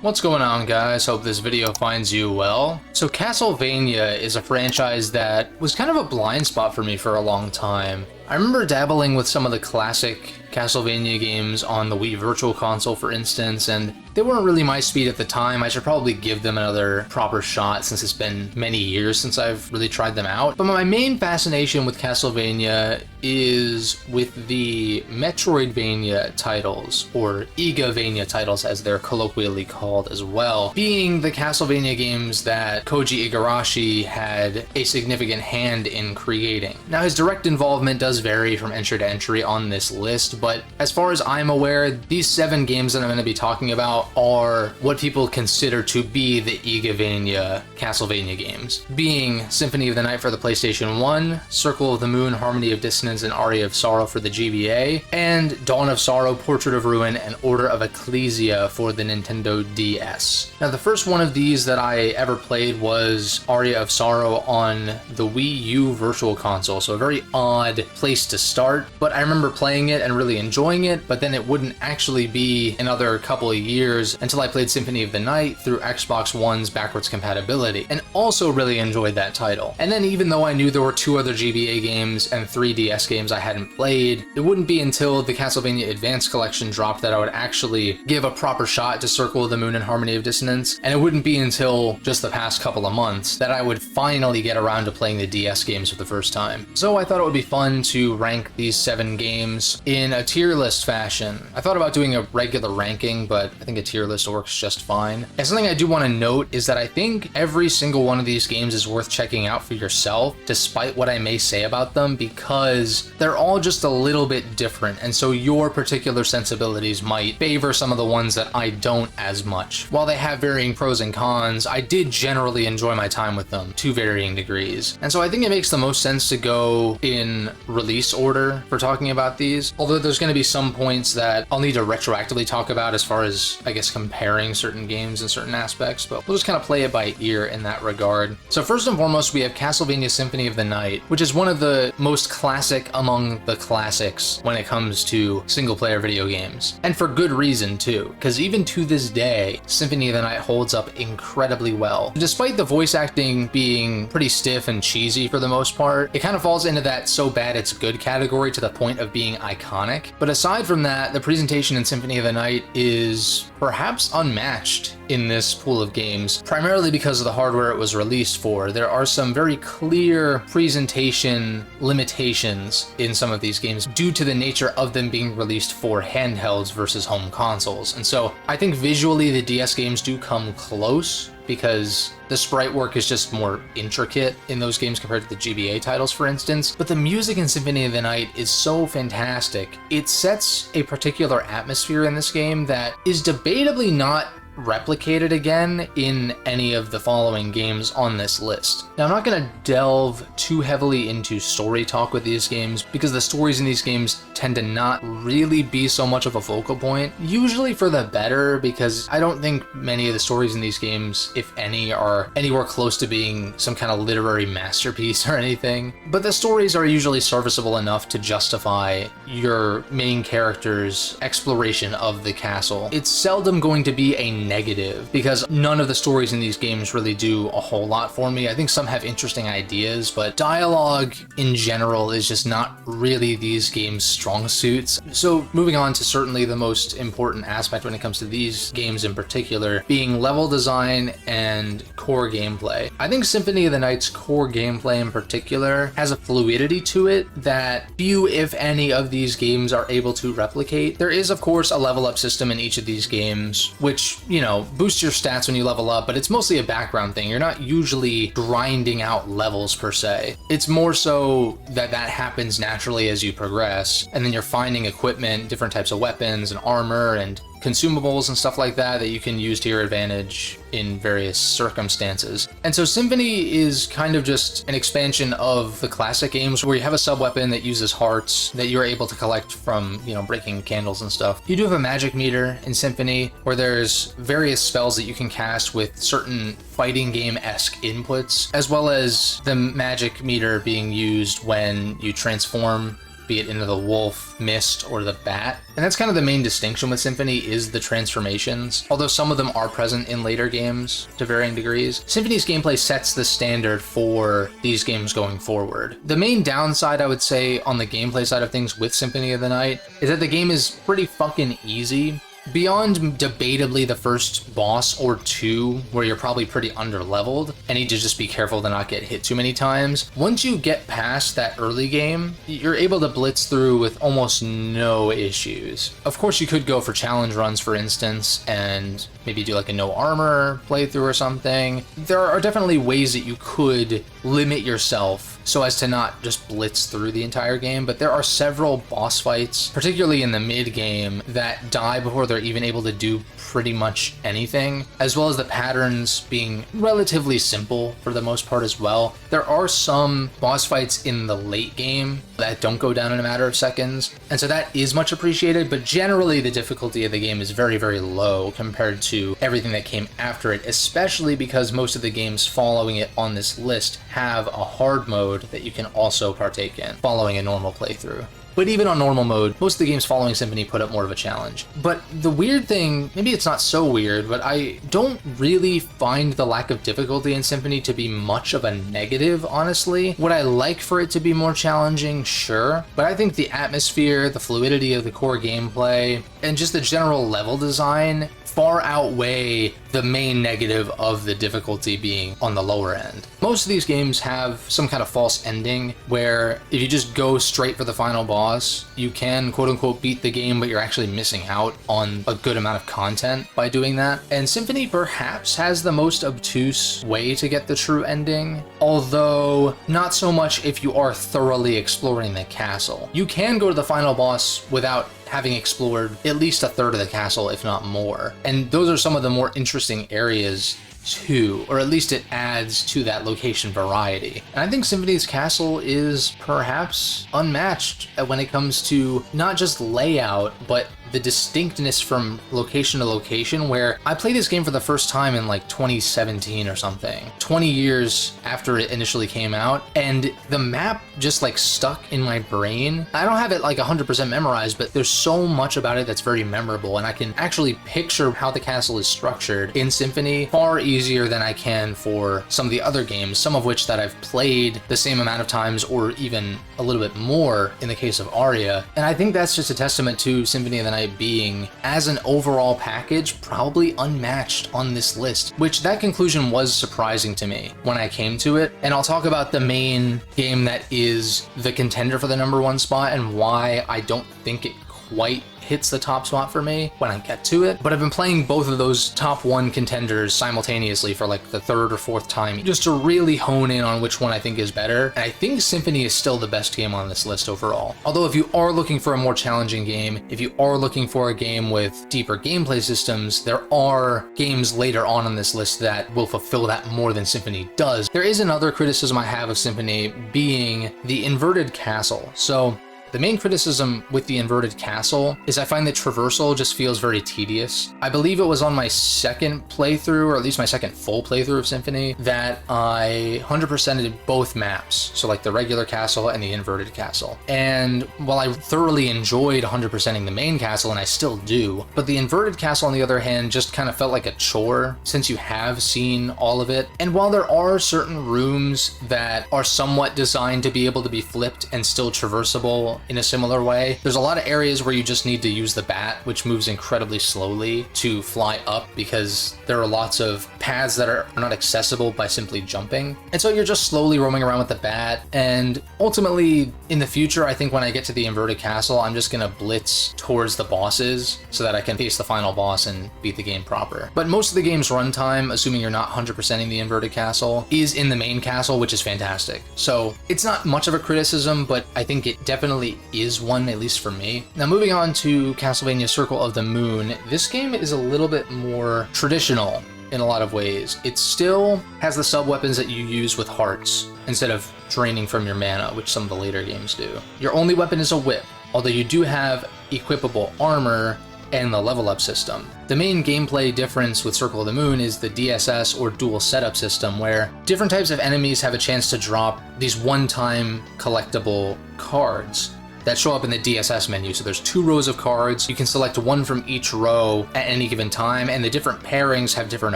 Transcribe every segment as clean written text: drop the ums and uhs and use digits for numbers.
What's going on, guys? Hope this video finds you well. So Castlevania is a franchise that was kind of a blind spot for me for a long time. I remember dabbling with some of the classic Castlevania games on the Wii Virtual Console, for instance, and they weren't really my speed at the time. I should probably give them another proper shot since it's been many years since I've really tried them out. But my main fascination with Castlevania is with the Metroidvania titles, or Igavania titles as they're colloquially called as well, being the Castlevania games that Koji Igarashi had a significant hand in creating. Now, his direct involvement does vary from entry to entry on this list, but as far as I'm aware, these 7 games that I'm going to be talking about are what people consider to be the Igavania Castlevania games, being Symphony of the Night for the PlayStation 1, Circle of the Moon, Harmony of Dissonance, and Aria of Sorrow for the GBA, and Dawn of Sorrow, Portrait of Ruin, and Order of Ecclesia for the Nintendo DS. Now, the first one of these that I ever played was Aria of Sorrow on the Wii U Virtual Console, so a very odd place to start, but I remember playing it and really enjoying it, but then it wouldn't actually be another couple of years until I played Symphony of the Night through Xbox One's backwards compatibility, and also really enjoyed that title. And then even though I knew there were 2 other GBA games and 3 DS games I hadn't played, it wouldn't be until the Castlevania Advance Collection dropped that I would actually give a proper shot to Circle of the Moon and Harmony of Dissonance, and it wouldn't be until just the past couple of months that I would finally get around to playing the DS games for the first time. So I thought it would be fun to rank these 7 games in a tier list fashion. I thought about doing a regular ranking, but I think a tier list works just fine. And something I do want to note is that I think every single one of these games is worth checking out for yourself, despite what I may say about them, because they're all just a little bit different, and so your particular sensibilities might favor some of the ones that I don't as much. While they have varying pros and cons, I did generally enjoy my time with them to varying degrees. And so I think it makes the most sense to go in release order for talking about these, although there's going to be some points that I'll need to retroactively talk about as far as, I guess, comparing certain games in certain aspects, but we'll just kind of play it by ear in that regard. So first and foremost, we have Castlevania Symphony of the Night, which is one of the most classic among the classics when it comes to single-player video games. And for good reason, too, because even to this day, Symphony of the Night holds up incredibly well. Despite the voice acting being pretty stiff and cheesy for the most part, it kind of falls into that so bad it's good category to the point of being iconic. But aside from that, the presentation in Symphony of the Night is perhaps unmatched in this pool of games, primarily because of the hardware it was released for. There are some very clear presentation limitations in some of these games due to the nature of them being released for handhelds versus home consoles. And so I think visually the DS games do come close, because the sprite work is just more intricate in those games compared to the GBA titles, for instance. But the music in Symphony of the Night is so fantastic. It sets a particular atmosphere in this game that is debatably not replicated again in any of the following games on this list. Now, I'm not going to delve too heavily into story talk with these games, because the stories in these games tend to not really be so much of a focal point, usually for the better, because I don't think many of the stories in these games, if any, are anywhere close to being some kind of literary masterpiece or anything. But the stories are usually serviceable enough to justify your main character's exploration of the castle. It's seldom going to be a negative, because none of the stories in these games really do a whole lot for me. I think some have interesting ideas, but dialogue in general is just not really these games' strong suits. So moving on to certainly the most important aspect when it comes to these games in particular, being level design and core gameplay. I think Symphony of the Night's core gameplay in particular has a fluidity to it that few, if any, of these games are able to replicate. There is, of course, a level up system in each of these games, which, you know, boosts your stats when you level up, but it's mostly a background thing. You're not usually grinding out levels per se. It's more so that that happens naturally as you progress, and then you're finding equipment, different types of weapons and armor and consumables and stuff like that that you can use to your advantage in various circumstances. And so Symphony is kind of just an expansion of the classic games where you have a sub-weapon that uses hearts that you're able to collect from, you know, breaking candles and stuff. You do have a magic meter in Symphony where there's various spells that you can cast with certain fighting game-esque inputs, as well as the magic meter being used when you transform be it into the wolf, mist, or the bat. And that's kind of the main distinction with Symphony is the transformations. Although some of them are present in later games to varying degrees, Symphony's gameplay sets the standard for these games going forward. The main downside, I would say, on the gameplay side of things with Symphony of the Night is that the game is pretty fucking easy. Beyond debatably the first boss or two, where you're probably pretty underleveled and need to just be careful to not get hit too many times, once you get past that early game, you're able to blitz through with almost no issues. Of course, you could go for challenge runs, for instance, and maybe do like a no armor playthrough or something. There are definitely ways that you could limit yourself so as to not just blitz through the entire game, but there are several boss fights, particularly in the mid game, that die before they're even able to do pretty much anything, as well as the patterns being relatively simple for the most part as well. There are some boss fights in the late game that don't go down in a matter of seconds, and so that is much appreciated, but generally the difficulty of the game is very, very low compared to everything that came after it, especially because most of the games following it on this list have a hard mode that you can also partake in following a normal playthrough. But even on normal mode, most of the games following Symphony put up more of a challenge. But the weird thing, maybe it's not so weird, but I don't really find the lack of difficulty in Symphony to be much of a negative, honestly. Would I like for it to be more challenging? Sure. But I think the atmosphere, the fluidity of the core gameplay, and just the general level design far outweigh the main negative of the difficulty being on the lower end. Most of these games have some kind of false ending where if you just go straight for the final boss, you can quote unquote beat the game, but you're actually missing out on a good amount of content by doing that. And Symphony perhaps has the most obtuse way to get the true ending, although not so much if you are thoroughly exploring the castle. You can go to the final boss without having explored at least a third of the castle, if not more. And those are some of the more interesting areas too, or at least it adds to that location variety. And I think Symphony's castle is perhaps unmatched when it comes to not just layout, but the distinctness from location to location, where I played this game for the first time in like 2017 or something, 20 years after it initially came out, and the map just like stuck in my brain. I don't have it like 100% memorized, but there's so much about it that's very memorable, and I can actually picture how the castle is structured in Symphony far easier than I can for some of the other games, some of which that I've played the same amount of times or even a little bit more in the case of Aria. And I think that's just a testament to Symphony of the Night being, as an overall package, probably unmatched on this list, which that conclusion was surprising to me when I came to it. And I'll talk about the main game that is the contender for the #1 spot and why I don't think it quite hits the top spot for me when I get to it. But I've been playing both of those top 1 contenders simultaneously for like the 3rd or 4th time, just to really hone in on which one I think is better. And I think Symphony is still the best game on this list overall. Although if you are looking for a more challenging game, if you are looking for a game with deeper gameplay systems, there are games later on this list that will fulfill that more than Symphony does. There is another criticism I have of Symphony being the inverted castle. So the main criticism with the inverted castle is I find that traversal just feels very tedious. I believe it was on my second playthrough, or at least my second full playthrough of Symphony, that I 100%ed both maps. So like the regular castle and the inverted castle. And while I thoroughly enjoyed 100%ing the main castle, and I still do, but the inverted castle on the other hand just kind of felt like a chore since you have seen all of it. And while there are certain rooms that are somewhat designed to be able to be flipped and still traversable in a similar way, there's a lot of areas where you just need to use the bat, which moves incredibly slowly to fly up because there are lots of paths that are not accessible by simply jumping. And so you're just slowly roaming around with the bat. And ultimately, in the future, I think when I get to the inverted castle, I'm just gonna blitz towards the bosses so that I can face the final boss and beat the game proper. But most of the game's runtime, assuming you're not 100%ing the inverted castle, is in the main castle, which is fantastic. So it's not much of a criticism, but I think it definitely is one, at least for me. Now moving on to Castlevania Circle of the Moon, this game is a little bit more traditional in a lot of ways. It still has the sub-weapons that you use with hearts instead of draining from your mana, which some of the later games do. Your only weapon is a whip, although you do have equipable armor and the level up system. The main gameplay difference with Circle of the Moon is the DSS or dual setup system, where different types of enemies have a chance to drop these one-time collectible cards that show up in the DSS menu. So there's 2 rows of cards. You can select one from each row at any given time, and the different pairings have different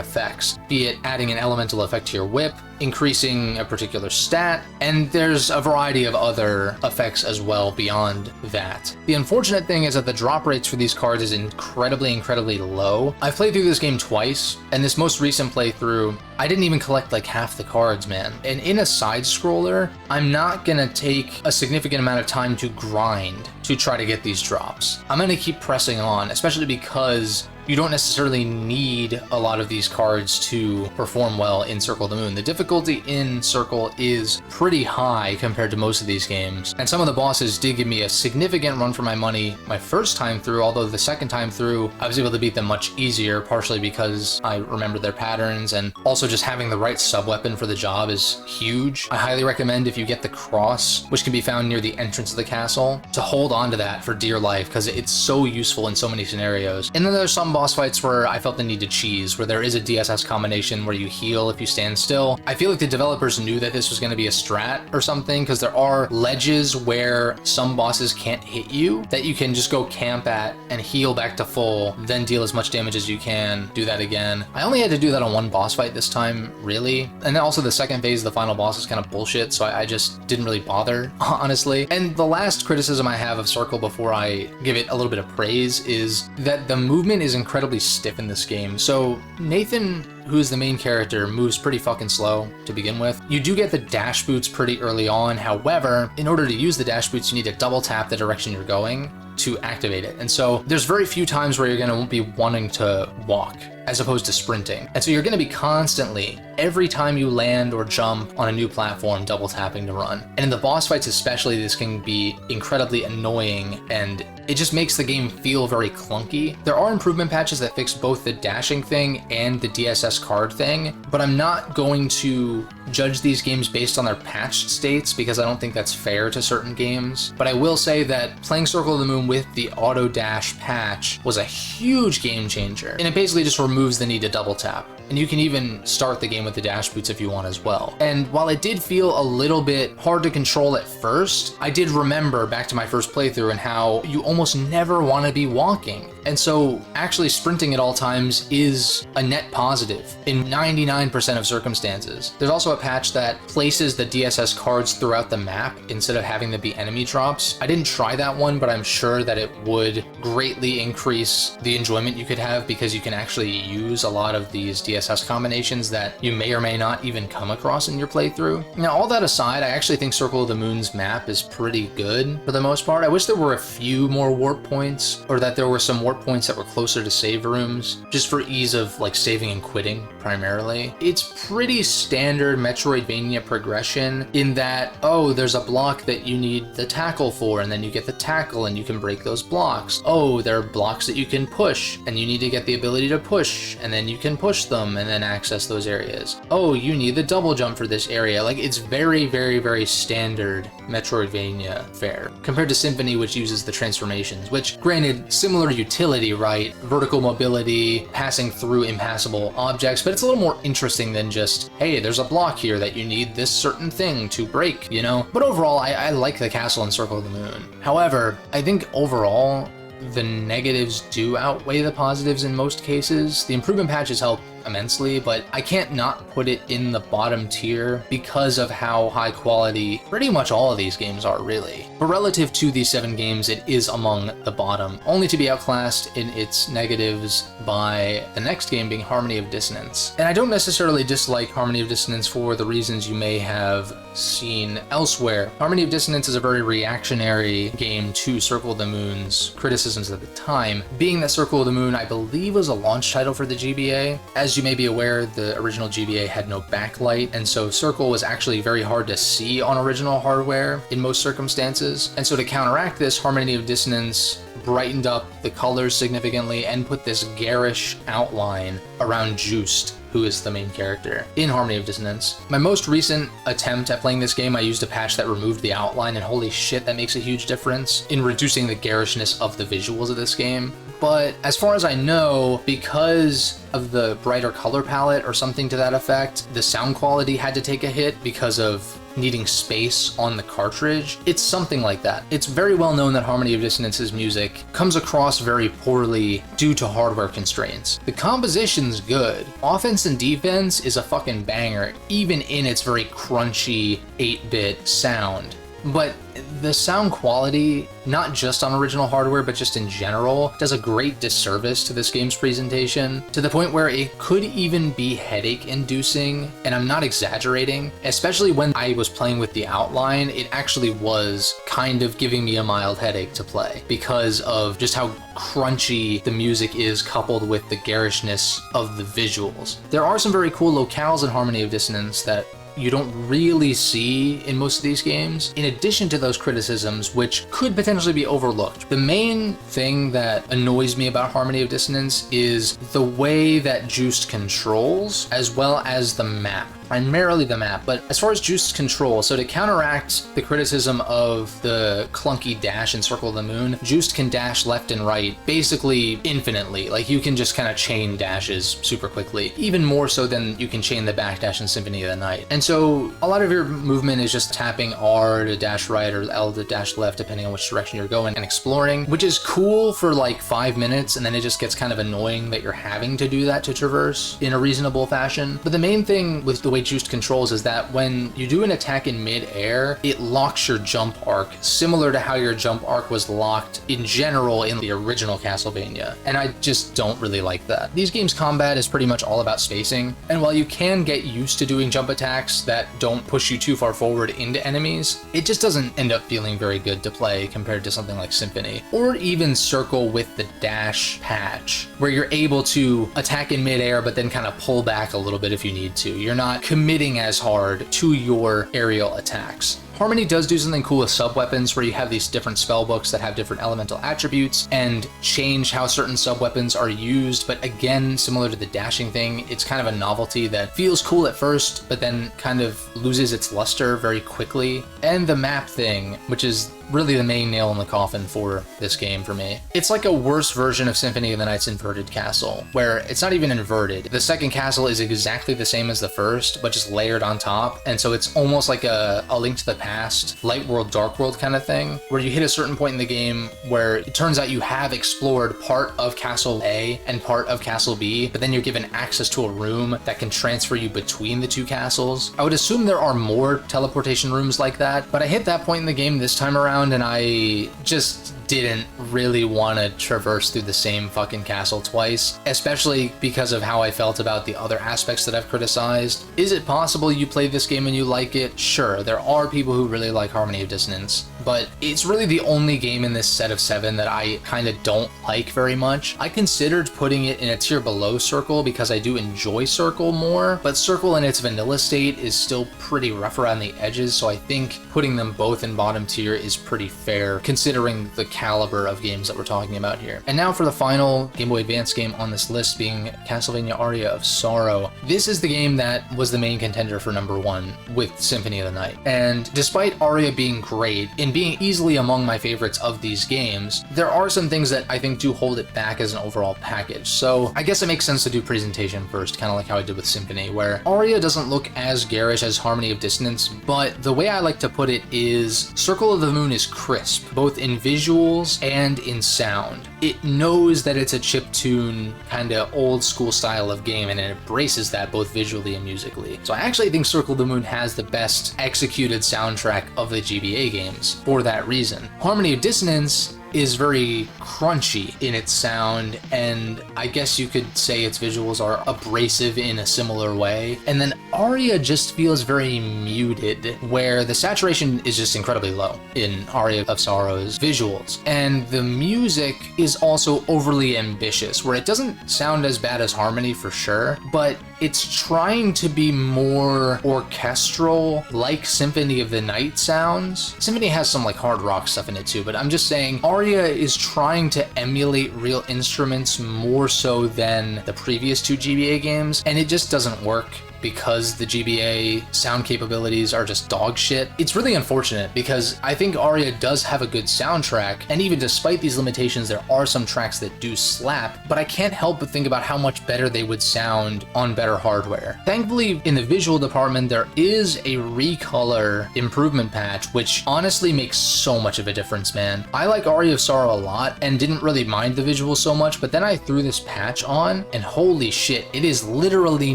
effects, be it adding an elemental effect to your whip, increasing a particular stat, and there's a variety of other effects as well beyond that. The unfortunate thing is that the drop rates for these cards is incredibly low. I've played through this game twice, and this most recent playthrough, I didn't even collect like half the cards, man. And in a side scroller, I'm not gonna take a significant amount of time to grind to try to get these drops. I'm gonna keep pressing on, especially because you don't necessarily need a lot of these cards to perform well in Circle of the Moon. The difficulty in Circle is pretty high compared to most of these games, and some of the bosses did give me a significant run for my money my first time through, although the second time through I was able to beat them much easier, partially because I remember their patterns, and also just having the right sub-weapon for the job is huge. I highly recommend, if you get the cross, which can be found near the entrance of the castle, to hold on to that for dear life, because it's so useful in so many scenarios. And then there's some boss fights where I felt the need to cheese, where there is a DSS combination where you heal if you stand still. I feel like the developers knew that this was going to be a strat or something, because there are ledges where some bosses can't hit you that you can just go camp at and heal back to full, then deal as much damage as you can, do that again. I only had to do that on one boss fight this time, really. And then also the second phase of the final boss is kind of bullshit, so I just didn't really bother, honestly. And the last criticism I have of Circle before I give it a little bit of praise is that the movement is incredibly stiff in this game. So Nathan, who is the main character, moves pretty fucking slow to begin with. You do get the dash boots pretty early on. However, in order to use the dash boots, you need to double tap the direction you're going to activate it. And so there's very few times where you're going to be wanting to walk as opposed to sprinting. And so you're going to be constantly, every time you land or jump on a new platform, double tapping to run. And in the boss fights especially, this can be incredibly annoying, and it just makes the game feel very clunky. There are improvement patches that fix both the dashing thing and the DSS card thing, but I'm not going to judge these games based on their patched states, because I don't think that's fair to certain games. But I will say that playing Circle of the Moon with the auto dash patch was a huge game changer, and it basically just removes the need to double tap. And you can even start the game with the dash boots if you want as well. And while it did feel a little bit hard to control at first, I did remember back to my first playthrough and how you almost never want to be walking. And so actually sprinting at all times is a net positive in 99% of circumstances. There's also a patch that places the DSS cards throughout the map instead of having them be enemy drops. I didn't try that one, but I'm sure that it would greatly increase the enjoyment you could have, because you can actually use a lot of these DSS combinations that you may or may not even come across in your playthrough. Now, all that aside, I actually think Circle of the Moon's map is pretty good for the most part. I wish there were a few more warp points, or that there were some warp points that were closer to save rooms, just for ease of like saving and quitting primarily. It's pretty standard Metroidvania progression in that, oh, there's a block that you need the tackle for, and then you get the tackle and you can break those blocks. Oh, there are blocks that you can push, and you need to get the ability to push, and then you can push them and then access those areas. Oh, you need the double jump for this area. Like, it's very standard Metroidvania fare, compared to Symphony, which uses the transformations, which, granted, similar utility, right? Vertical mobility, passing through impassable objects, but it's a little more interesting than just, hey, there's a block here that you need this certain thing to break, you know? But overall, I like the castle in Circle of the Moon. However, I think overall, the negatives do outweigh the positives in most cases. The improvement patches help immensely, but I can't not put it in the bottom tier because of how high quality pretty much all of these games are, really. But relative to these 7 games, it is among the bottom, only to be outclassed in its negatives by the next game being Harmony of Dissonance. And I don't necessarily dislike Harmony of Dissonance for the reasons you may have seen elsewhere. Harmony of Dissonance is a very reactionary game to Circle of the Moon's criticisms at the time, being that Circle of the Moon, I believe, was a launch title for the GBA. As you may be aware, the original GBA had no backlight, and so Circle was actually very hard to see on original hardware in most circumstances. And so to counteract this, Harmony of Dissonance brightened up the colors significantly and put this garish outline around Juiced, who is the main character in Harmony of Dissonance. My most recent attempt at playing this game, I used a patch that removed the outline, and holy shit, that makes a huge difference in reducing the garishness of the visuals of this game. but as far as I know, because of the brighter color palette or something to that effect, the sound quality had to take a hit because of needing space on the cartridge. It's something like that. It's very well known that Harmony of Dissonance's music comes across very poorly due to hardware constraints. The composition's good. Offense and Defense is a fucking banger, even in its very crunchy 8-bit sound. But the sound quality, not just on original hardware, but just in general, does a great disservice to this game's presentation, to the point where it could even be headache-inducing, and I'm not exaggerating. Especially when I was playing with the outline, it actually was kind of giving me a mild headache to play, because of just how crunchy the music is coupled with the garishness of the visuals. There are some very cool locales in Harmony of Dissonance that you don't really see in most of these games, in addition to those criticisms which could potentially be overlooked. The main thing that annoys me about Harmony of Dissonance is the way that Juiced controls, as well as the map. Primarily the map, but as far as Juiced control, so to counteract the criticism of the clunky dash in Circle of the Moon, Juiced can dash left and right basically infinitely. Like, you can just kind of chain dashes super quickly, even more so than you can chain the backdash in Symphony of the Night. And so a lot of your movement is just tapping R to dash right or L to dash left, depending on which direction you're going, and exploring, which is cool for like 5 minutes, and then it just gets kind of annoying that you're having to do that to traverse in a reasonable fashion. But the main thing with the way Juiced controls is that when you do an attack in mid-air, it locks your jump arc, similar to how your jump arc was locked in general in the original Castlevania, and I just don't really like that. These games' combat is pretty much all about spacing, and while you can get used to doing jump attacks that don't push you too far forward into enemies, it just doesn't end up feeling very good to play compared to something like Symphony, or even Circle with the dash patch, where you're able to attack in mid-air but then kind of pull back a little bit if you need to. You're not committing as hard to your aerial attacks. Harmony does do something cool with sub-weapons, where you have these different spell books that have different elemental attributes and change how certain sub-weapons are used, but again, similar to the dashing thing, it's kind of a novelty that feels cool at first, but then kind of loses its luster very quickly. And the map thing, which is really the main nail in the coffin for this game for me. It's like a worse version of Symphony of the Night's inverted castle, where it's not even inverted. The second castle is exactly the same as the first, but just layered on top, and so it's almost like a Link to the Past, Light World, Dark World kind of thing, where you hit a certain point in the game where it turns out you have explored part of Castle A and part of Castle B, but then you're given access to a room that can transfer you between the two castles. I would assume there are more teleportation rooms like that, but I hit that point in the game this time around and I just didn't really want to traverse through the same fucking castle twice, especially because of how I felt about the other aspects that I've criticized. Is it possible you play this game and you like it? Sure, there are people who really like Harmony of Dissonance, but it's really the only game in this set of 7 that I kind of don't like very much. I considered putting it in a tier below Circle because I do enjoy Circle more, but Circle in its vanilla state is still pretty rough around the edges, so I think putting them both in bottom tier is pretty fair, considering the caliber of games that we're talking about here. And now for the final Game Boy Advance game on this list, being Castlevania Aria of Sorrow. This is the game that was the main contender for number 1 with Symphony of the Night. And despite Aria being great, in being easily among my favorites of these games, there are some things that I think do hold it back as an overall package. So I guess it makes sense to do presentation first, kind of like how I did with Symphony, where Aria doesn't look as garish as Harmony of Dissonance, but the way I like to put it is Circle of the Moon is crisp, both in visuals and in sound. It knows that it's a chiptune, kind of old school style of game, and it embraces that both visually and musically. So I actually think Circle of the Moon has the best executed soundtrack of the GBA games for that reason. Harmony of Dissonance is very crunchy in its sound, and I guess you could say its visuals are abrasive in a similar way. And then Aria just feels very muted, where the saturation is just incredibly low in Aria of Sorrow's visuals. And the music is also overly ambitious, where it doesn't sound as bad as Harmony for sure, but it's trying to be more orchestral, like Symphony of the Night sounds. Symphony has some like hard rock stuff in it too, but I'm just saying Aria is trying to emulate real instruments more so than the previous 2 GBA games, and it just doesn't work. because the GBA sound capabilities are just dog shit. It's really unfortunate because I think Aria does have a good soundtrack, and even despite these limitations, there are some tracks that do slap, but I can't help but think about how much better they would sound on better hardware. Thankfully, in the visual department, there is a recolor improvement patch, which honestly makes so much of a difference, man. I like Aria of Sorrow a lot and didn't really mind the visuals so much, but then I threw this patch on and holy shit, it is literally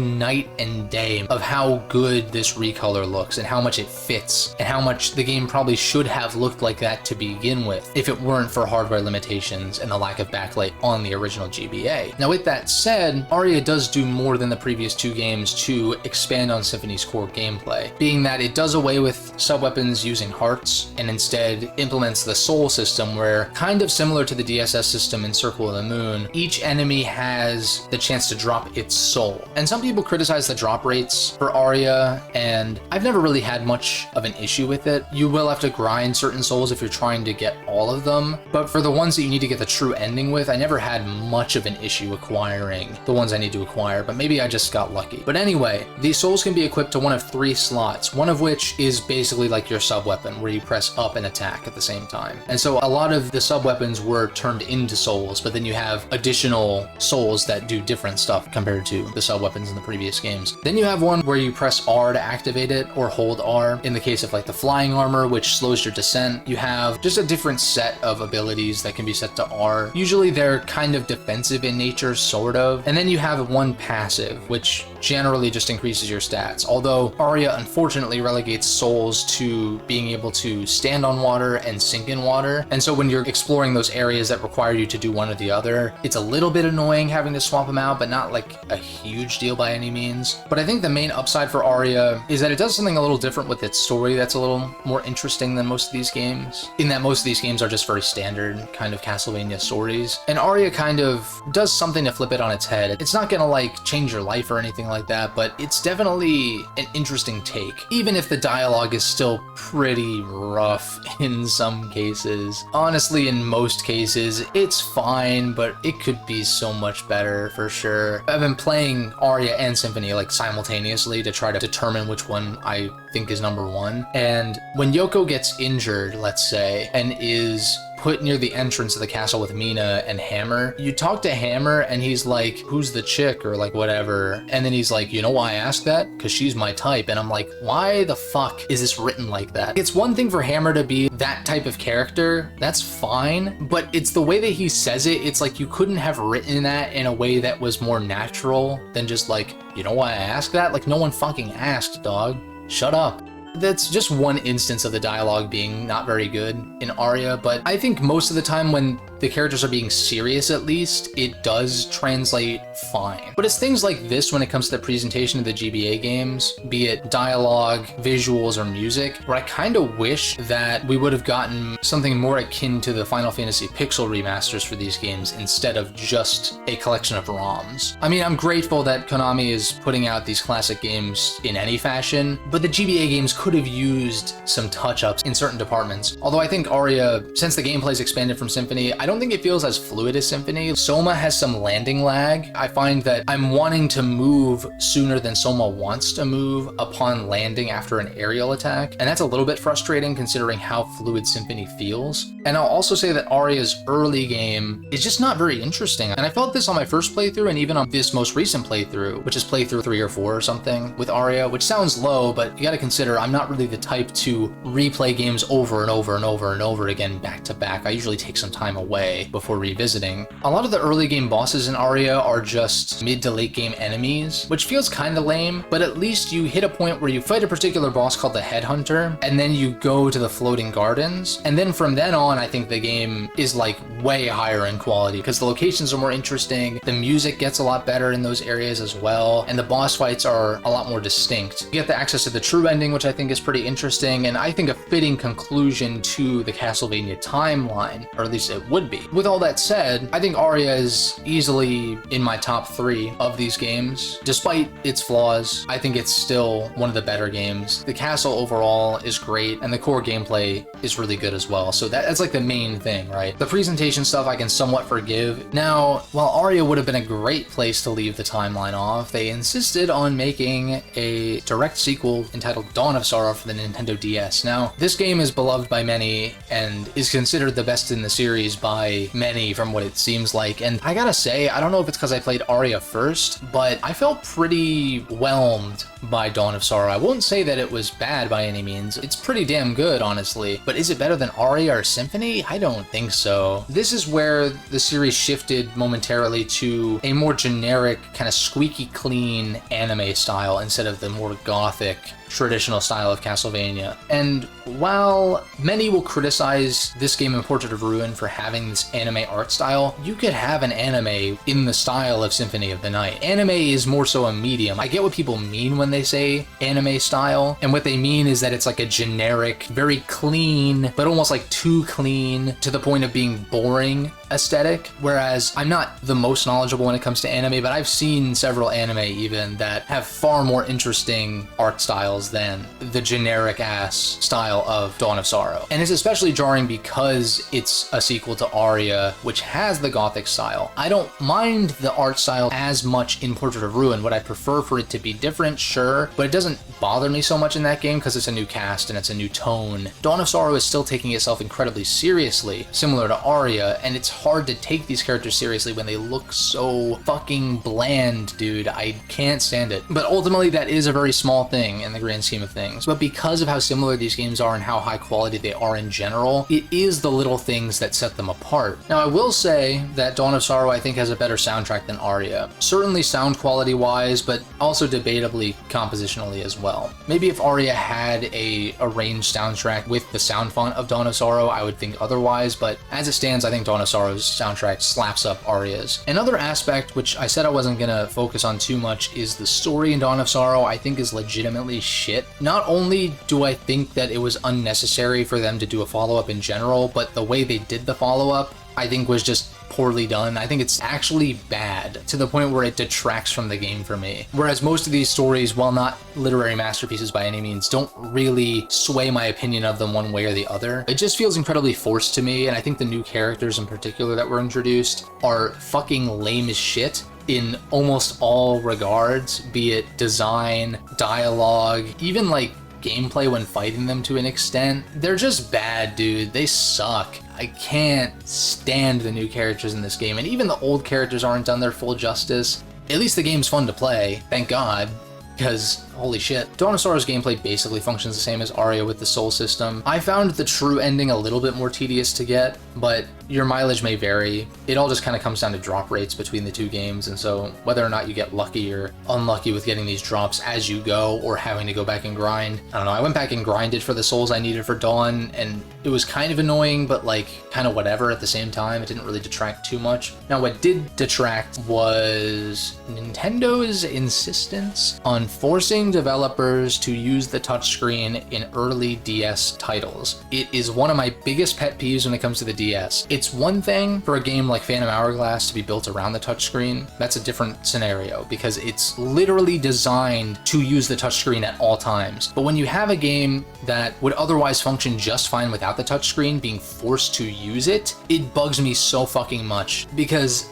night and day of how good this recolor looks and how much it fits and how much the game probably should have looked like that to begin with if it weren't for hardware limitations and the lack of backlight on the original GBA. Now with that said, Aria does do more than the previous two games to expand on Symphony's core gameplay, being that it does away with sub-weapons using hearts and instead implements the soul system where, kind of similar to the DSS system in Circle of the Moon, each enemy has the chance to drop its soul. And some people criticize the drop rates for Aria, and I've never really had much of an issue with it. You will have to grind certain souls if you're trying to get all of them, but for the ones that you need to get the true ending with, I never had much of an issue acquiring the ones I need to acquire, but maybe I just got lucky. But anyway, these souls can be equipped to one of 3 slots, one of which is basically like your sub-weapon, where you press up and attack at the same time. And so a lot of the sub-weapons were turned into souls, but then you have additional souls that do different stuff compared to the sub-weapons in the previous games. Then you have one where you press R to activate it, or hold R in the case of like the flying armor, which slows your descent. You have just a different set of abilities that can be set to R. Usually they're kind of defensive in nature, sort of. And then you have one passive, which generally just increases your stats. Although Aria unfortunately relegates souls to being able to stand on water and sink in water. And so when you're exploring those areas that require you to do one or the other, it's a little bit annoying having to swap them out, but not like a huge deal by any means. But I think the main upside for Aria is that it does something a little different with its story that's a little more interesting than most of these games, in that most of these games are just very standard kind of Castlevania stories. And Aria kind of does something to flip it on its head. It's not gonna like change your life or anything like that, but it's definitely an interesting take, even if the dialogue is still pretty rough in some cases. Honestly, in most cases, it's fine, but it could be so much better for sure. I've been playing Aria and Symphony like simultaneously to try to determine which one I think is number one. And when Yoko gets injured, let's say, and is put near the entrance of the castle with Mina and Hammer, you talk to Hammer and he's like, who's the chick, or like whatever, and then he's like, you know why I asked that? Because she's my type. And I'm like, why the fuck is this written like that? It's one thing for Hammer to be that type of character, that's fine, but it's the way that he says it. It's like you couldn't have written that in a way that was more natural than just like, you know why I asked that? Like, no one fucking asked, dog. Shut up. That's just one instance of the dialogue being not very good in Aria, but I think most of the time when the characters are being serious, at least, it does translate fine. But it's things like this when it comes to the presentation of the GBA games, be it dialogue, visuals, or music, where I kind of wish that we would have gotten something more akin to the Final Fantasy Pixel remasters for these games instead of just a collection of ROMs. I mean, I'm grateful that Konami is putting out these classic games in any fashion, but the GBA games could have used some touch-ups in certain departments. Although I think Aria, since the gameplay's expanded from Symphony, I don't think it feels as fluid as Symphony. Soma has some landing lag. I find that I'm wanting to move sooner than Soma wants to move upon landing after an aerial attack, and that's a little bit frustrating considering how fluid Symphony feels. And I'll also say that Aria's early game is just not very interesting, and I felt this on my first playthrough and even on this most recent playthrough, which is playthrough 3 or 4 or something with Aria, which sounds low, but you gotta consider I'm not really the type to replay games over and over and over and over again back to back. I usually take some time away before revisiting. A lot of the early game bosses in Aria are just mid to late game enemies, which feels kind of lame, but at least you hit a point where you fight a particular boss called the Headhunter, and then you go to the Floating Gardens, and then from then on I think the game is like way higher in quality because the locations are more interesting, the music gets a lot better in those areas as well, and the boss fights are a lot more distinct. You get the access to the true ending, which I think is pretty interesting, and I think a fitting conclusion to the Castlevania timeline, or at least it would should be. With all that said, I think Aria is easily in my top 3 of these games. Despite its flaws, I think it's still one of the better games. The castle overall is great, and the core gameplay is really good as well. So that's like the main thing, right? The presentation stuff I can somewhat forgive. Now, while Aria would have been a great place to leave the timeline off, they insisted on making a direct sequel entitled Dawn of Sorrow for the Nintendo DS. Now, this game is beloved by many and is considered the best in the series by many from what it seems like. And I gotta say, I don't know if it's because I played Aria first, but I felt pretty whelmed by Dawn of Sorrow. I won't say that it was bad by any means. It's pretty damn good, honestly. But is it better than Aria or Symphony? I don't think so. This is where the series shifted momentarily to a more generic, kind of squeaky clean anime style instead of the more gothic traditional style of Castlevania. And while many will criticize this game in Portrait of Ruin for having this anime art style, you could have an anime in the style of Symphony of the Night. Anime is more so a medium. I get what people mean when they say anime style, and what they mean is that it's like a generic, very clean, but almost like too clean to the point of being boring aesthetic. Whereas I'm not the most knowledgeable when it comes to anime, but I've seen several anime even that have far more interesting art styles than the generic ass style of Dawn of Sorrow. And it's especially jarring because it's a sequel to Aria, which has the gothic style. I don't mind the art style as much in Portrait of Ruin. Would I prefer for it to be different? Sure, but it doesn't bother me so much in that game because it's a new cast and it's a new tone. Dawn of Sorrow is still taking itself incredibly seriously, similar to Aria, and it's hard to take these characters seriously when they look so fucking bland, dude. I can't stand it. But ultimately, that is a very small thing in the grand scheme of things. But because of how similar these games are and how high quality they are in general, it is the little things that set them apart. Now, I will say that Dawn of Sorrow, I think, has a better soundtrack than Aria. Certainly sound quality wise, but also debatably compositionally as well. Maybe if Aria had a arranged soundtrack with the sound font of Dawn of Sorrow, I would think otherwise, but as it stands, I think Dawn of Sorrow's soundtrack slaps up Aria's. Another aspect, which I said I wasn't gonna focus on too much, is the story in Dawn of Sorrow I think is legitimately shit. Not only do I think that it was unnecessary for them to do a follow-up in general, but the way they did the follow-up I think was just poorly done. I think it's actually bad to the point where it detracts from the game for me. Whereas most of these stories, while not literary masterpieces by any means, don't really sway my opinion of them one way or the other. It just feels incredibly forced to me, and I think the new characters in particular that were introduced are fucking lame as shit in almost all regards, be it design, dialogue, even like gameplay when fighting them to an extent. They're just bad, dude. They suck. I can't stand the new characters in this game, and even the old characters aren't done their full justice. At least the game's fun to play, thank God, because holy shit. Dawn of Sorrow's gameplay basically functions the same as Aria with the soul system. I found the true ending a little bit more tedious to get, but your mileage may vary. It all just kind of comes down to drop rates between the two games, and so whether or not you get lucky or unlucky with getting these drops as you go or having to go back and grind. I don't know, I went back and grinded for the souls I needed for Dawn, and it was kind of annoying, but like kind of whatever at the same time. It didn't really detract too much. Now what did detract was Nintendo's insistence on forcing developers to use the touchscreen in early DS titles. It is one of my biggest pet peeves when it comes to the DS. It's one thing for a game like Phantom Hourglass to be built around the touchscreen. That's a different scenario because it's literally designed to use the touchscreen at all times. But when you have a game that would otherwise function just fine without the touchscreen being forced to use it, it bugs me so fucking much because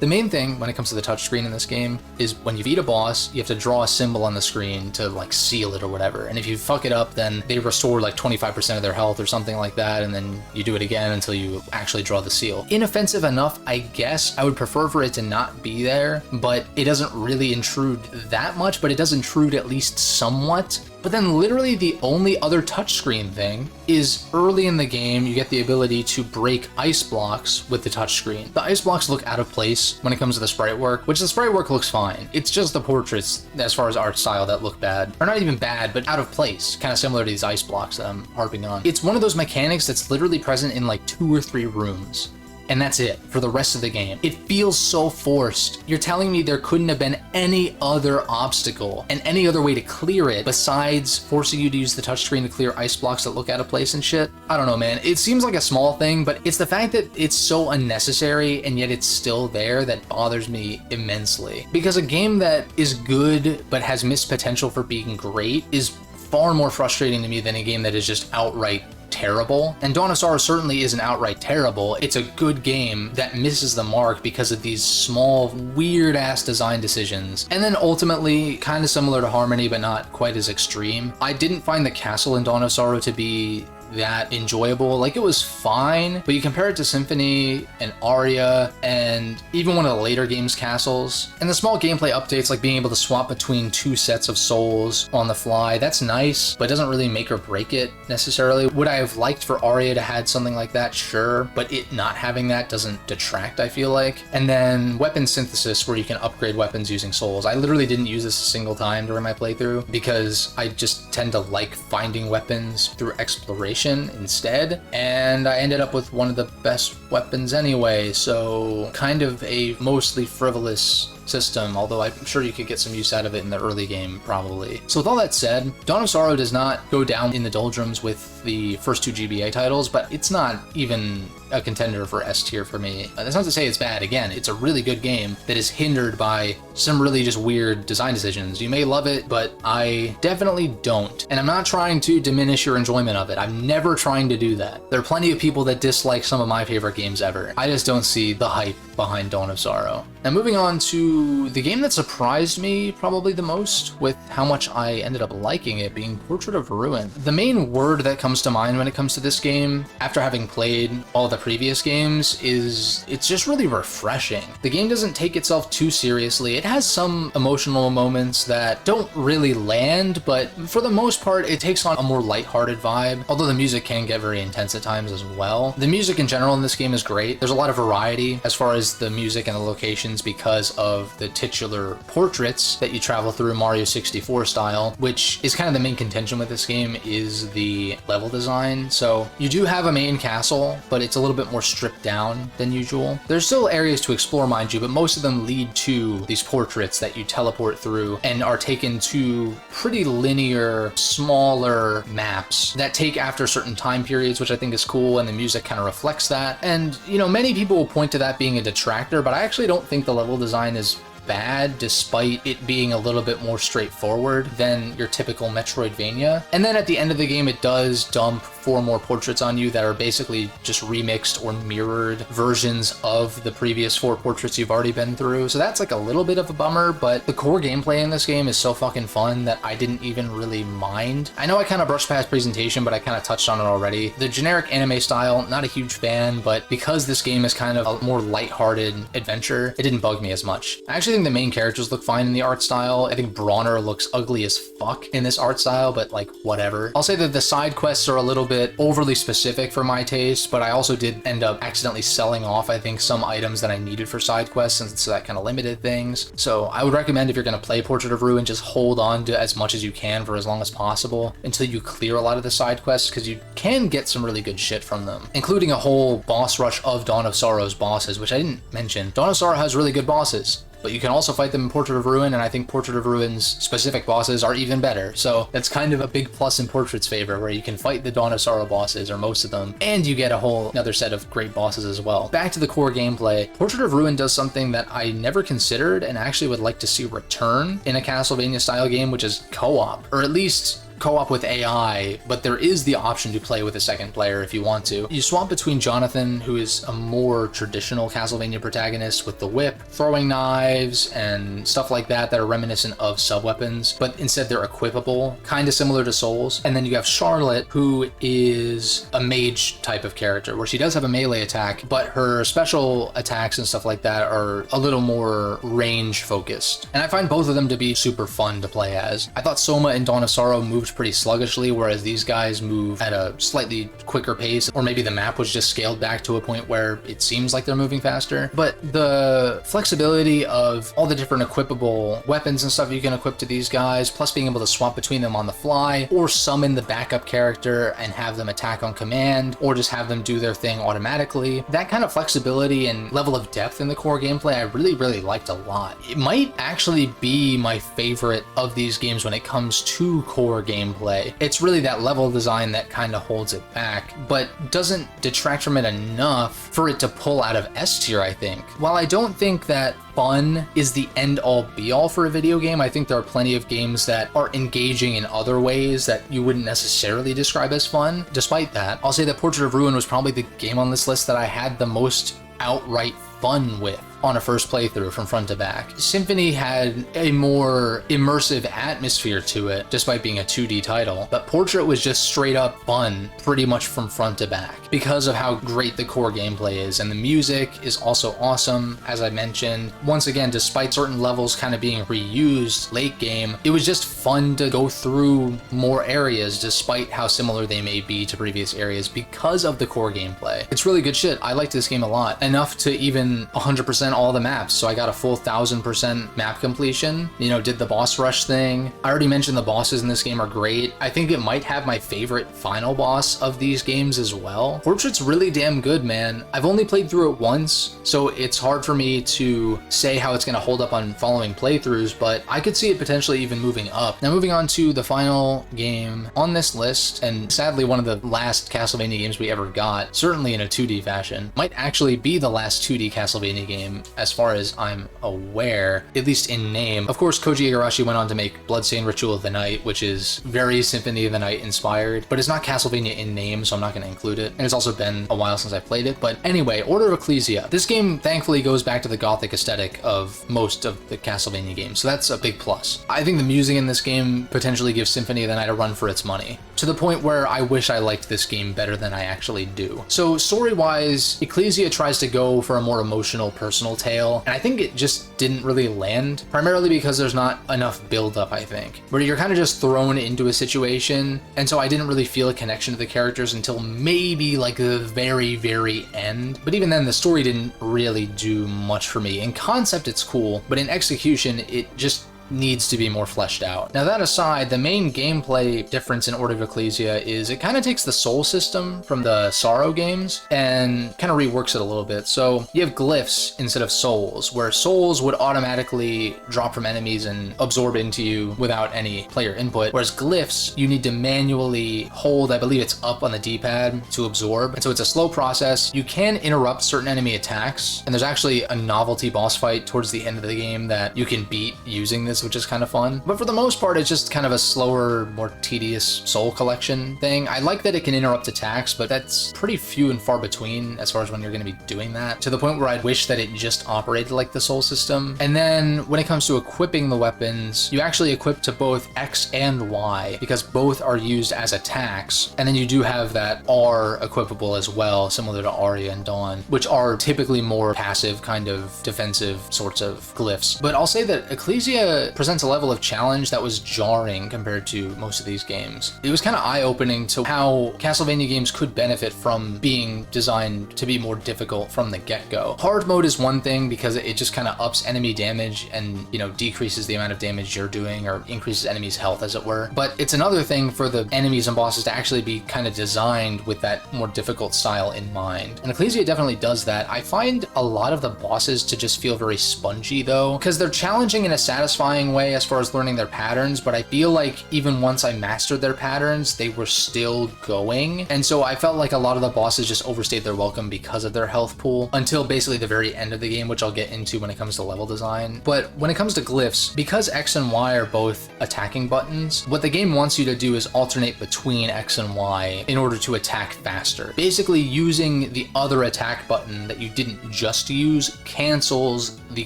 the main thing when it comes to the touchscreen in this game is when you beat a boss, you have to draw a symbol on the screen to like seal it or whatever. And if you fuck it up, then they restore like 25% of their health or something like that, and then you do it again until you actually draw the seal. Inoffensive enough, I guess. I would prefer for it to not be there, but it doesn't really intrude that much, but it does intrude at least somewhat. But then literally the only other touchscreen thing is early in the game, you get the ability to break ice blocks with the touchscreen. The ice blocks look out of place when it comes to the sprite work, which the sprite work looks fine. It's just the portraits, as far as art style, that look bad. Or not even bad, but out of place, kind of similar to these ice blocks that I'm harping on. It's one of those mechanics that's literally present in like 2 or 3 rooms. and that's it for the rest of the game. It feels so forced. You're telling me there couldn't have been any other obstacle and any other way to clear it besides forcing you to use the touchscreen to clear ice blocks that look out of place and shit? I don't know, man. It seems like a small thing, but it's the fact that it's so unnecessary and yet it's still there that bothers me immensely. Because a game that is good but has missed potential for being great is far more frustrating to me than a game that is just outright terrible. And Dawn of Sorrow certainly isn't outright terrible. It's a good game that misses the mark because of these small, weird-ass design decisions. And then ultimately, kind of similar to Harmony, but not quite as extreme, I didn't find the castle in Dawn of Sorrow to be that enjoyable. Like, it was fine, but you compare it to Symphony and Aria and even one of the later games' castles, and the small gameplay updates like being able to swap between 2 sets of souls on the fly, that's nice, but it doesn't really make or break it necessarily. Would I have liked for Aria to have something like that? Sure, but it not having that doesn't detract, I feel like. And then weapon synthesis, where you can upgrade weapons using souls. I literally didn't use this a single time during my playthrough because I just tend to like finding weapons through exploration instead, and I ended up with one of the best weapons anyway, so kind of a mostly frivolous system, although I'm sure you could get some use out of it in the early game, probably. So with all that said, Dawn of Sorrow does not go down in the doldrums with the first 2 GBA titles, but it's not even a contender for S tier for me. That's not to say it's bad. Again, it's a really good game that is hindered by some really just weird design decisions. You may love it, but I definitely don't. And I'm not trying to diminish your enjoyment of it. I'm never trying to do that. There are plenty of people that dislike some of my favorite games ever. I just don't see the hype behind Dawn of Sorrow. Now moving on to the game that surprised me probably the most with how much I ended up liking it, being Portrait of Ruin. The main word that comes to mind when it comes to this game, after having played all the previous games, is it's just really refreshing. The game doesn't take itself too seriously. It has some emotional moments that don't really land, but for the most part, it takes on a more lighthearted vibe, although the music can get very intense at times as well. The music in general in this game is great. There's a lot of variety as far as the music and the locations because of the titular portraits that you travel through Mario 64 style, which is kind of the main contention with this game, is the level design. So you do have a main castle, but it's a little bit more stripped down than usual. There's still areas to explore, mind you, but most of them lead to these portraits that you teleport through and are taken to pretty linear, smaller maps that take after certain time periods, which I think is cool, and the music kind of reflects that. And, you know, many people will point to that being a detractor, but I actually don't think the level design is bad, despite it being a little bit more straightforward than your typical Metroidvania. And then at the end of the game, it does dump 4 more portraits on you that are basically just remixed or mirrored versions of the previous 4 portraits you've already been through. So that's like a little bit of a bummer, but the core gameplay in this game is so fucking fun that I didn't even really mind. I know I kind of brushed past presentation, but I kind of touched on it already. The generic anime style, not a huge fan, but because this game is kind of a more lighthearted adventure, it didn't bug me as much. I actually think the main characters look fine in the art style. I think Bronner looks ugly as fuck in this art style, but like, whatever. I'll say that the side quests are a little bit overly specific for my taste, but I also did end up accidentally selling off, I think, some items that I needed for side quests, since that kind of limited things. So I would recommend, if you're going to play Portrait of Ruin, just hold on to as much as you can for as long as possible until you clear a lot of the side quests, because you can get some really good shit from them, including a whole boss rush of Dawn of Sorrow's bosses, which I didn't mention. Dawn of Sorrow has really good bosses, but you can also fight them in Portrait of Ruin, and I think Portrait of Ruin's specific bosses are even better. So that's kind of a big plus in Portrait's favor, where you can fight the Dawn of Sorrow bosses, or most of them, and you get a whole another set of great bosses as well. Back to the core gameplay, Portrait of Ruin does something that I never considered and actually would like to see return in a Castlevania style game, which is co-op, or at least co-op with AI, but there is the option to play with a second player if you want to. You swap between Jonathan, who is a more traditional Castlevania protagonist with the whip, throwing knives, and stuff like that that are reminiscent of sub-weapons, but instead they're equipable, kind of similar to Souls. And then you have Charlotte, who is a mage type of character, where she does have a melee attack, but her special attacks and stuff like that are a little more range focused. And I find both of them to be super fun to play as. I thought Soma in Dawn of Sorrow moved moves pretty sluggishly, whereas these guys move at a slightly quicker pace, or maybe the map was just scaled back to a point where it seems like they're moving faster. But the flexibility of all the different equipable weapons and stuff you can equip to these guys, plus being able to swap between them on the fly, or summon the backup character and have them attack on command, or just have them do their thing automatically. That kind of flexibility and level of depth in the core gameplay I really liked a lot. It might actually be my favorite of these games when it comes to core gameplay. It's really that level design that kind of holds it back, but doesn't detract from it enough for it to pull out of S tier, I think. While I don't think that fun is the end-all be-all for a video game, I think there are plenty of games that are engaging in other ways that you wouldn't necessarily describe as fun. Despite that, I'll say that Portrait of Ruin was probably the game on this list that I had the most outright fun with on a first playthrough from front to back. Symphony had a more immersive atmosphere to it, despite being a 2D title, but Portrait was just straight up fun pretty much from front to back because of how great the core gameplay is, and the music is also awesome, as I mentioned. Once again, despite certain levels kind of being reused late game, it was just fun to go through more areas despite how similar they may be to previous areas because of the core gameplay. It's really good shit. I liked this game a lot, enough to even 100% all the maps, so I got a full 1000% map completion, you know, did the boss rush thing. I already mentioned the bosses in this game are great. I think it might have my favorite final boss of these games as well. Portrait's really damn good, man. I've only played through it once, so it's hard for me to say how it's going to hold up on following playthroughs, but I could see it potentially even moving up. Now moving on to the final game on this list, and sadly one of the last Castlevania games we ever got, certainly in a 2D fashion, might actually be the last 2D Castlevania game as far as I'm aware, at least in name. Of course, Koji Igarashi went on to make Bloodstained Ritual of the Night, which is very Symphony of the Night inspired, but it's not Castlevania in name, so I'm not going to include it. And it's also been a while since I played it. But anyway, Order of Ecclesia. This game thankfully goes back to the gothic aesthetic of most of the Castlevania games, so that's a big plus. I think the music in this game potentially gives Symphony of the Night a run for its money, to the point where I wish I liked this game better than I actually do. So story-wise, Ecclesia tries to go for a more emotional, personal tale, and I think it just didn't really land, primarily because there's not enough build-up, I think, where you're kind of just thrown into a situation, and so I didn't really feel a connection to the characters until maybe like the very end. But even then, the story didn't really do much for me. In concept, it's cool, but in execution, it just needs to be more fleshed out. Now that aside, the main gameplay difference in Order of Ecclesia is it kind of takes the soul system from the Sorrow games and kind of reworks it a little bit. So you have glyphs instead of souls, where souls would automatically drop from enemies and absorb into you without any player input, whereas glyphs you need to manually hold, I believe it's up on the D-pad to absorb, and so it's a slow process. You can interrupt certain enemy attacks, and there's actually a novelty boss fight towards the end of the game that you can beat using this, which is kind of fun. But for the most part, it's just kind of a slower, more tedious soul collection thing. I like that it can interrupt attacks, but that's pretty few and far between as far as when you're going to be doing that, to the point where I'd wish that it just operated like the soul system. And then when it comes to equipping the weapons, you actually equip to both X and Y, because both are used as attacks. And then you do have that R equipable as well, similar to Aria and Dawn, which are typically more passive, kind of defensive sorts of glyphs. But I'll say that Ecclesia presents a level of challenge that was jarring compared to most of these games. It was kind of eye-opening to how Castlevania games could benefit from being designed to be more difficult from the get-go. Hard mode is one thing because it just kind of ups enemy damage and, you know, decreases the amount of damage you're doing, or increases enemies' health, as it were. But it's another thing for the enemies and bosses to actually be kind of designed with that more difficult style in mind. And Ecclesia definitely does that. I find a lot of the bosses to just feel very spongy, though, because they're challenging in a satisfying way as far as learning their patterns, but I feel like even once I mastered their patterns, they were still going. And so I felt like a lot of the bosses just overstayed their welcome because of their health pool until basically the very end of the game, which I'll get into when it comes to level design. But when it comes to glyphs, because X and Y are both attacking buttons, what the game wants you to do is alternate between X and Y in order to attack faster. Basically, using the other attack button that you didn't just use cancels the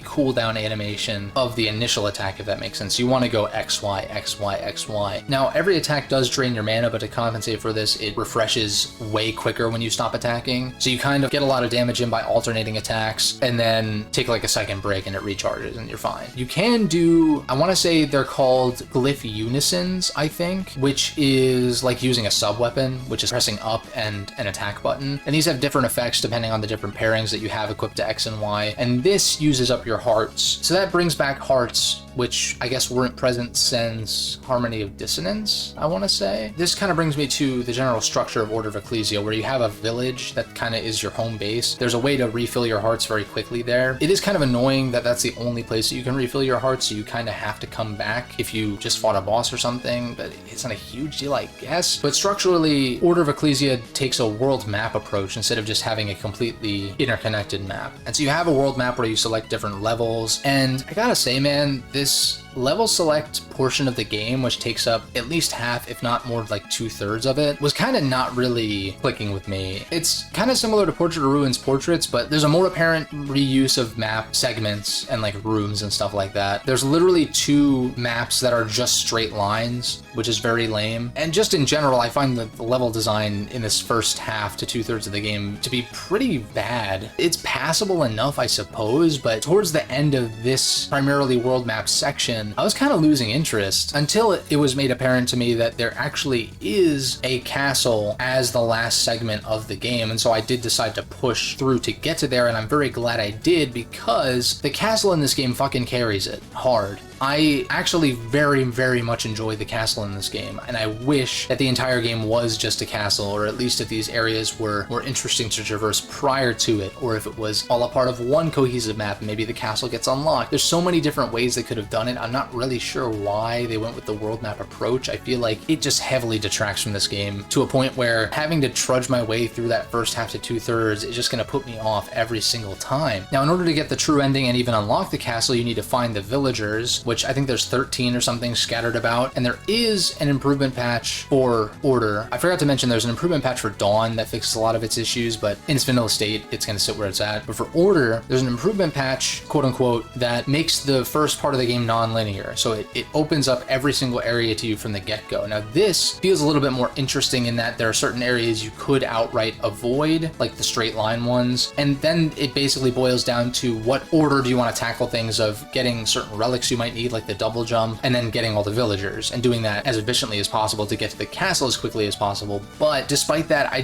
cooldown animation of the initial attack attack, if that makes sense. You want to go XY, XY, XY. Now, every attack does drain your mana, but to compensate for this, it refreshes way quicker when you stop attacking. So you kind of get a lot of damage in by alternating attacks, and then take like a second break and it recharges and you're fine. You can do, I want to say they're called glyph unisons, I think, which is like using a sub weapon, which is pressing up and an attack button. And these have different effects depending on the different pairings that you have equipped to X and Y. And this uses up your hearts. So that brings back hearts, which I guess weren't present since Harmony of Dissonance, I want to say. This kind of brings me to the general structure of Order of Ecclesia, where you have a village that kind of is your home base. There's a way to refill your hearts very quickly there. It is kind of annoying that that's the only place that you can refill your hearts, so you kind of have to come back if you just fought a boss or something, but it's not a huge deal, I guess. But structurally, Order of Ecclesia takes a world map approach instead of just having a completely interconnected map. And so you have a world map where you select different levels, and I gotta say, man, this level select portion of the game, which takes up at least half, if not more, like 2/3 of it, was kind of not really clicking with me. It's kind of similar to Portrait of Ruins Portraits, but there's a more apparent reuse of map segments and like rooms and stuff like that. There's literally 2 maps that are just straight lines, which is very lame. And just in general, I find the level design in this first half to 2/3 of the game to be pretty bad. It's passable enough, I suppose, but towards the end of this primarily world map section, I was kind of losing interest until it was made apparent to me that there actually is a castle as the last segment of the game. And so I did decide to push through to get to there, and I'm very glad I did, because the castle in this game fucking carries it hard. I actually very, very much enjoy the castle in this game, and I wish that the entire game was just a castle, or at least if these areas were more interesting to traverse prior to it, or if it was all a part of one cohesive map and maybe the castle gets unlocked. There's so many different ways they could have done it. I'm not really sure why they went with the world map approach. I feel like it just heavily detracts from this game to a point where having to trudge my way through that first half to 2/3 is just going to put me off every single time. Now, in order to get the true ending and even unlock the castle, you need to find the villagers, which I think there's 13 or something scattered about, and there is an improvement patch for Order. I forgot to mention there's an improvement patch for Dawn that fixes a lot of its issues, but in its vanilla state, it's going to sit where it's at. But for Order, there's an improvement patch, quote unquote, that makes the first part of the game non-linear. So it opens up every single area to you from the get-go. Now, this feels a little bit more interesting in that there are certain areas you could outright avoid, like the straight line ones, and then it basically boils down to what order do you want to tackle things of getting certain relics you might need, like the double jump, and then getting all the villagers, and doing that as efficiently as possible to get to the castle as quickly as possible. But despite that, I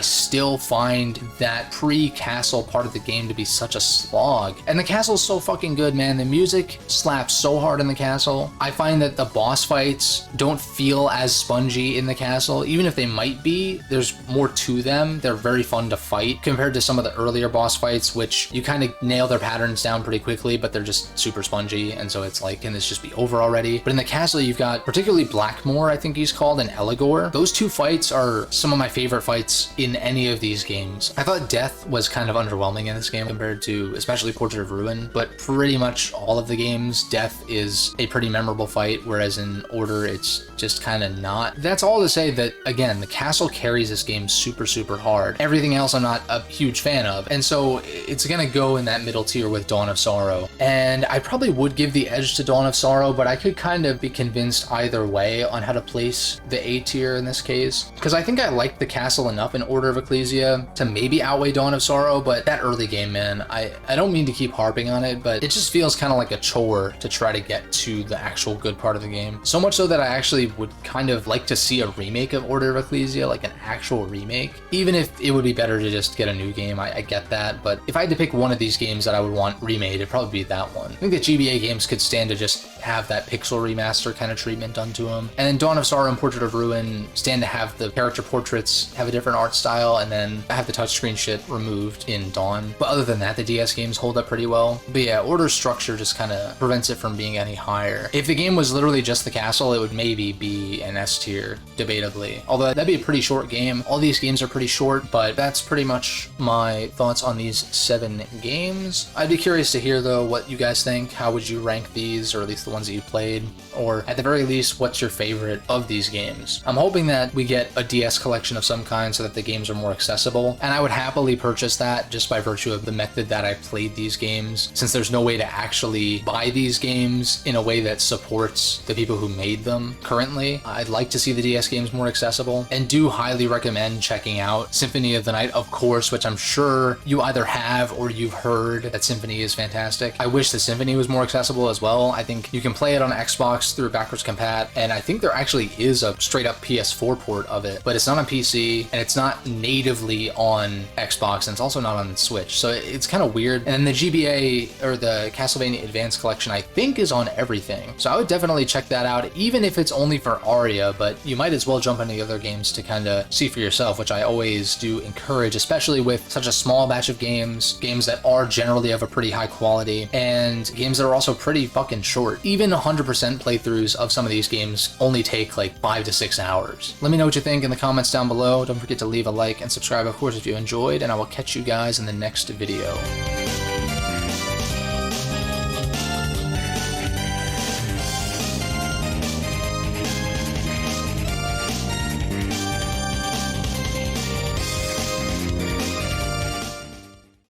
still find that pre-castle part of the game to be such a slog. And the castle is so fucking good, man. The music slaps so hard in the castle. I find that the boss fights don't feel as spongy in the castle. Even if they might be, there's more to them. They're very fun to fight compared to some of the earlier boss fights, which you kind of nail their patterns down pretty quickly, but they're just super spongy. And so it's like, can this just be over already? But in the castle, you've got particularly Blackmore, I think he's called, and Eligor. Those 2 fights are some of my favorite fights in any of these games. I thought Death was kind of underwhelming in this game compared to especially Portrait of Ruin, but pretty much all of the games, Death is a pretty memorable fight, whereas in Order, it's just kind of not. That's all to say that, again, the castle carries this game super, super hard. Everything else I'm not a huge fan of, and so it's gonna go in that middle tier with Dawn of Sorrow. And I probably would give the edge to Dawn of Sorrow, but I could kind of be convinced either way on how to place the A tier in this case, because I think I liked the castle enough in Order of Ecclesia to maybe outweigh Dawn of Sorrow. But that early game, man, I don't mean to keep harping on it, but it just feels kind of like a chore to try to get to the actual good part of the game. So much so that I actually would kind of like to see a remake of Order of Ecclesia, like an actual remake, even if it would be better to just get a new game. I get that, but if I had to pick one of these games that I would want remade, it'd probably be that one. I think that GBA games could stand to just have that pixel remaster kind of treatment done to them. And then Dawn of Sorrow and Portrait of Ruin stand to have the character portraits have a different art style, and then have the touchscreen shit removed in Dawn. But other than that, the DS games hold up pretty well. But yeah, Order's structure just kind of prevents it from being any higher. If the game was literally just the castle, it would maybe be an S tier, debatably. Although that'd be a pretty short game. All these games are pretty short, but that's pretty much my thoughts on these 7 games. I'd be curious to hear, though, what you guys think. How would you rank these, or at least the ones that you played, or at the very least, what's your favorite of these games? I'm hoping that we get a DS collection of some kind so that the games are more accessible, and I would happily purchase that just by virtue of the method that I played these games, since there's no way to actually buy these games in a way that supports the people who made them currently. I'd like to see the DS games more accessible, and do highly recommend checking out Symphony of the Night, of course, which I'm sure you either have or you've heard that Symphony is fantastic. I wish the Symphony was more accessible as well. I think you can play it on Xbox through backwards compat, and I think there actually is a straight up PS4 port of it, but it's not on PC, and it's not natively on Xbox, and it's also not on Switch, so it's kind of weird. And then the GBA, or the Castlevania Advanced Collection, I think is on everything, so I would definitely check that out, even if it's only for Aria, but you might as well jump into the other games to kind of see for yourself, which I always do encourage, especially with such a small batch of games that are generally of a pretty high quality, and games that are also pretty fucking short. Even 100% playthroughs of some of these games only take like 5 to 6 hours. Let me know what you think in the comments down below. Don't forget to leave a like and subscribe, of course, if you enjoyed, and I will catch you guys in the next video.